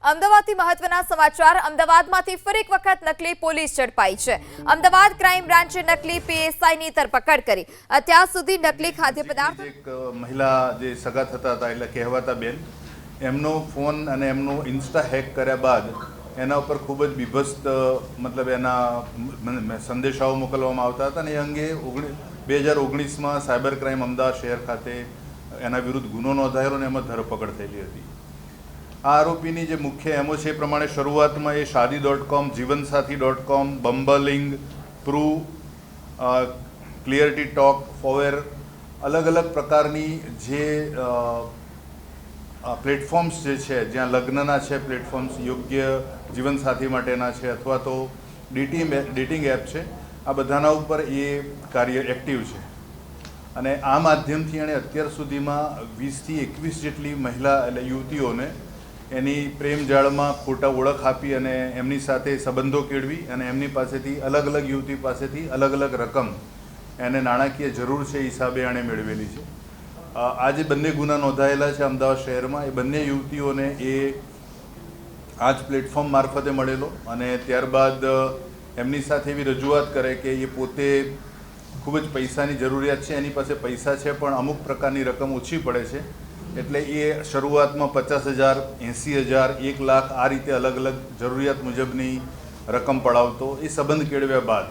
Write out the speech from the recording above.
અમદાવાદથી મહત્વના સમાચાર અમદાવાદમાંથી ફરી એક વખત નકલી પોલીસ ઝડપાઈ છે। અમદાવાદ ક્રાઇમ બ્રાન્ચે નકલી પીએસઆઈની ધરપકડ કરી। અત્યાર સુધી નકલી ખાદ્ય પદાર્થ એક મહિલા જે સગા થતા હતા એટલે કહેવાતા બેન એમનો ફોન અને એમનો ઇન્સ્ટા હેક કર્યા બાદ એના ઉપર ખૂબ જ બીભત્સ મતલબ એના સંદેશાઓ મોકલવામાં આવતા હતા અને એ અંગે 2019માં સાયબર ક્રાઇમ અમદાવાદ શહેર ખાતે એના વિરુદ્ધ ગુનો નોંધાયેલો અને એમાં ધરપકડ થયેલી હતી। આ આરોપીની જે મુખ્ય એમો છે એ પ્રમાણે શરૂઆતમાં એ shaadi.com, જીવનસાથી.com, બમ્બલિંગ, પ્રૂ, ક્લિયરિટી ટોક, ફોવેર અલગ અલગ પ્રકારની જે પ્લેટફોર્મ્સ જે છે જ્યાં લગ્નના છે પ્લેટફોર્મ્સ યોગ્ય જીવનસાથી માટેના છે અથવા તો ડેટિંગ એપ છે આ બધાના ઉપર એ કાર્ય એક્ટિવ છે અને આ માધ્યમથી એણે અત્યાર સુધીમાં 20થી 21 જેટલી મહિલા એટલે યુવતીઓને એની પ્રેમ જાળમાં ખોટા ઓળખ આપી અને એમની સાથે સંબંધો કેળવી અને એમની પાસેથી અલગ અલગ યુવતી પાસેથી અલગ અલગ રકમ એને નાણાકીય જરૂર છે હિસાબે એણે મેળવેલી છે। આ જે બંને ગુના નોંધાયેલા છે અમદાવાદ શહેરમાં એ બંને યુવતીઓને એ આ જ પ્લેટફોર્મ મારફતે મળેલો અને ત્યારબાદ એમની સાથે એવી રજૂઆત કરે કે એ પોતે ખૂબ જ પૈસાની જરૂરિયાત છે, એની પાસે પૈસા છે પણ અમુક પ્રકારની રકમ ઓછી પડે છે એટલે એ શરૂઆતમાં 50,000, 80,000, 1 લાખ આ રીતે અલગ અલગ જરૂરિયાત મુજબની રકમ પડાવતો। એ સંબંધ કેળવ્યા બાદ